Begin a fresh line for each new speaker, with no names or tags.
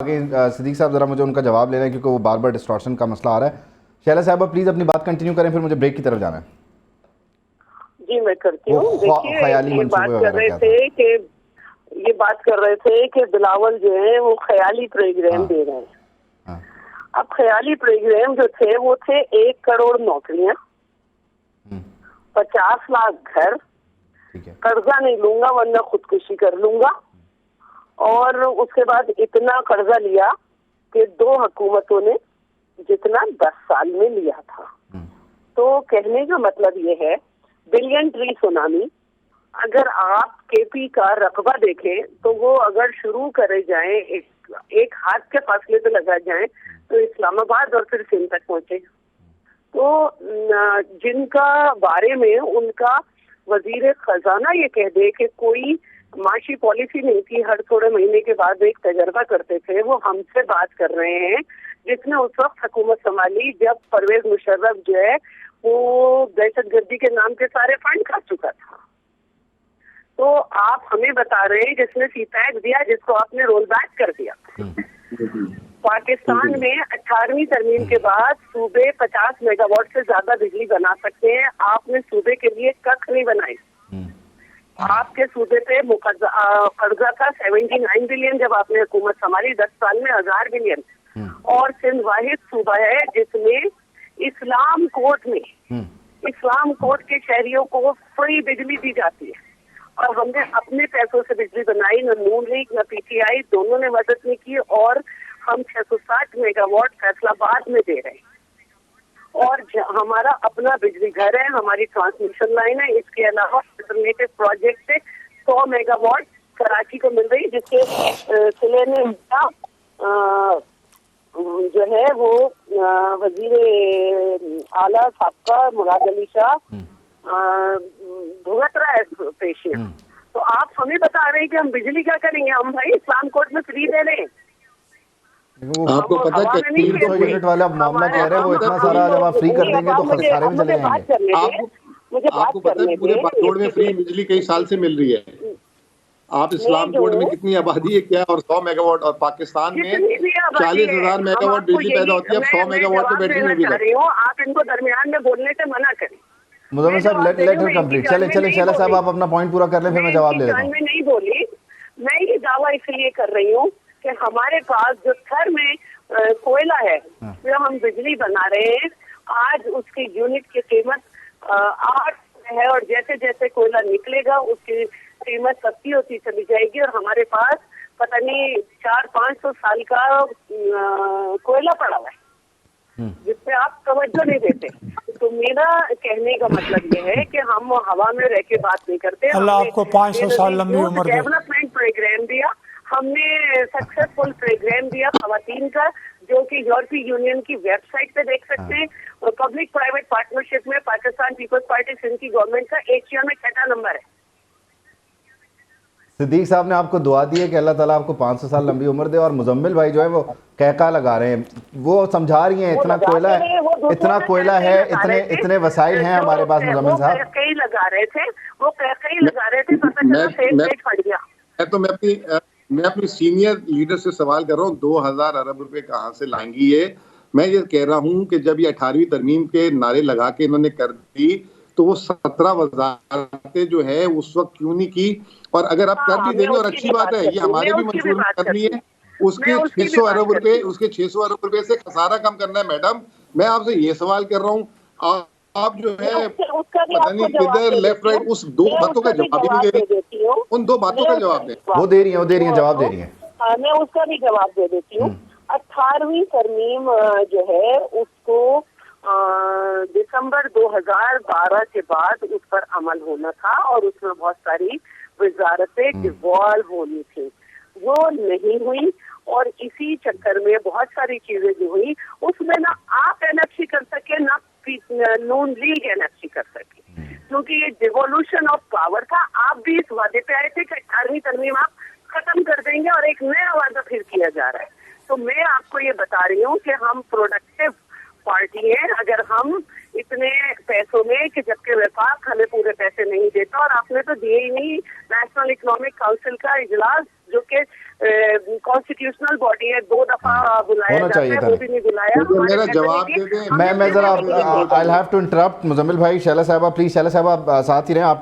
आगे सिद्दीक साहब ज़रा मुझे उनका जवाब लेना है क्योंकि वो बार बार डिस्टॉर्शन का मसला आ रहा है। शैला साहब प्लीज़ अपनी बात कंटिन्यू करें, फिर मुझे ब्रेक की तरफ जाना है।
जी मैं करती हूँ। देखिए
ख्याली
ये बात कर रहे थे कि बिलावल जो है वो ख्याली प्रोग्राम दे रहे हैं। अब ख्याली प्रोग्राम जो थे वो थे 1 करोड़ नौकरियां, 50 लाख घर, कर्जा नहीं लूंगा वरना खुदकुशी कर लूंगा, और उसके बाद इतना कर्जा लिया कि 2 हुकूमतों ने जितना 10 साल में लिया था। तो कहने का मतलब ये है, बिलियन ट्री सुनामी, अगर आप केपी का रकबा देखें तो वो अगर शुरू करे जाए एक हाथ के फासले पे लगा जाए तो इस्लामाबाद और फिर सिंध तक पहुंचे। तो जिनका बारे में उनका वजीर खजाना ये कह दे कि कोई माशी पॉलिसी नहीं थी, हर थोड़े महीने के बाद एक तजर्बा करते थे, वो हमसे बात कर रहे हैं जिसने उस वक्त हुकूमत संभाली जब परवेज मुशर्रफ जो है वो दहशतगर्दी के नाम के सारे फंड खा चुका था। तो आप हमें बता रहे हैं जिसने सीपैक दिया, जिसको आपने रोल बैक कर दिया। पाकिस्तान में 18वीं तरमीम के बाद सूबे 50 मेगावाट से ज्यादा बिजली बना सकते हैं। आपने सूबे के लिए कख नहीं बनाई। आपके सूबे पे कर्जा था 79 बिलियन जब आपने हुकूमत संभाली, 10 साल में 1000 बिलियन। और सिंध वाहिद सूबा है जिसमें इस्लाम कोर्ट के शहरियों को फ्री बिजली दी जाती है, और हमने अपने पैसों से बिजली बनाई। न नून लीग न पीटीआई दोनों ने मदद नहीं की, और हम 660 मेगावाट फैसलाबाद में दे रहे हैं, और हमारा अपना बिजली घर है, हमारी ट्रांसमिशन लाइन है। इसके अलावा अल्टरनेटिव प्रोजेक्ट से 100 मेगावाट कराची को मिल रही, जिसके सिले ने जो है वो वजीर आला साहब मुराद अली शाह भुगत रहा है पेशियां। तो आप हमें बता रहे हैं कि हम बिजली क्या करेंगे? हम भाई इस्लाम कोर्ट में फ्री दे रहे हैं।
आपको पता है कि 300 यूनिट वाला मामला कह रहे हैं, वो इतना सारा जब आप फ्री कर देंगे तो खसारे में चले जाएंगे।
आपको पता है पूरे बागडोर में फ्री बिजली कई साल से मिल रही है। आप इस्लाम कोर्ट में कितनी आबादी है क्या, और 100 मेगावाट, और पाकिस्तान में 40,000 मेगावाट बिजली पैदा होती है। अब 100 मेगावाट तो बैटरी में भी है।
आप इनको दरमियान में बोलने से मना करें।
मुजम्मिल साहब लेट हर कंप्लीट। चले शैला साहब आप अपना पॉइंट पूरा कर लें, फिर मैं जवाब दे देता हूं।
मैं नहीं बोली, मैं ये दावा इसलिए कर रही हूँ कि हमारे पास जो थर में कोयला है जो हम बिजली बना रहे हैं, आज उसकी यूनिट की कीमत 8 है, और जैसे जैसे कोयला निकलेगा उसकी कीमत सस्ती होती चली जाएगी, और हमारे पास पता नहीं 400-500 साल का कोयला पड़ा हुआ है जिसपे आप तवज्जो नहीं देते। तो मेरा कहने का मतलब ये है कि हम हवा में रह के बात नहीं करते।
अल्लाह आपको 500 साल लंबी उम्र दे।
डेवलपमेंट प्रोग्राम दिया हमने, सक्सेसफुल प्रोग्राम दिया खवातीन का, जो कि यूरोपीय यूनियन की वेबसाइट पे देख सकते हैं। और पब्लिक प्राइवेट पार्टनरशिप में पाकिस्तान पीपल्स पार्टी सिंध की गवर्नमेंट का एशिया में 6ठा नंबर है।
सिद्दीक साहब ने आपको दुआ दी है कि अल्लाह ताला आपको 500 साल लंबी उम्र दे, और मुजम्मिल भाई जो है वो कहका लगा रहे हैं, वो समझा रही हैं इतना कोयला है, इतने वसाइल हैं हमारे पास। मुजम्मिल साहब
कई लगा रहे थे, वो कई लगा रहे थे, पता चला पेट फट गया।
मैं अपनी सीनियर लीडर से सवाल कर रहा हूँ, 2000 अरब रुपए कहाँ से लाएंगी ये? मैं ये कह रहा हूँ कि जब ये 18वीं तरमीम के नारे लगा के इन्होंने कर दी तो वो 17 वजारतें जो है उस वक्त क्यों नहीं की? और अगर आप कर भी देंगे, और अच्छी बात है, ये हमारे भी मंशूर करनी है, उसके 600 अरब रुपए से खसारा कम करना है। मैडम मैं आपसे ये सवाल कर रहा हूँ, आप जो है पता नहीं किधर लेफ्ट राइट उस 2 बातों का जवाब ही नहीं दे रही। उन 2 बातों का जवाब दें।
वो दे रही है जवाब दे रही है।
मैं उसका भी जवाब दे देती हूँ। 18वीं तरमीम जो है उसको दिसंबर 2012 के बाद उस पर अमल होना था, और उसमें बहुत सारी वजारतें डिवॉल्व होनी थी, वो नहीं हुई। और इसी चक्कर में बहुत सारी चीजें जो हुई उसमें ना आप एनएफसी कर सके ना नून लीग एनएफसी कर सके, क्योंकि ये डिवोल्यूशन ऑफ पावर था। आप भी इस वादे पे आए थे कि 18वीं तरमीम आप खत्म कर देंगे, और एक नया वादा फिर किया जा रहा है। तो मैं आपको ये बता रही हूँ कि हम प्रोडक्टिव पार्टी है अगर हम इतने पैसों में कि जबकि वफाक हमें पूरे पैसे नहीं देता और आपने तो दिए ही नहीं। नेशनल इकोनॉमिक काउंसिल का इजलास जो कि कॉन्स्टिट्यूशनल बॉडी है 2 दफा बुलाया जाता है, वो भी नहीं बुलाया।
मेरा जवाब दे दें।
मैं जरा I have to interrupt Muzammil भाई। शैला साहबा प्लीज, शैला साहबा साथ ही रहें आप।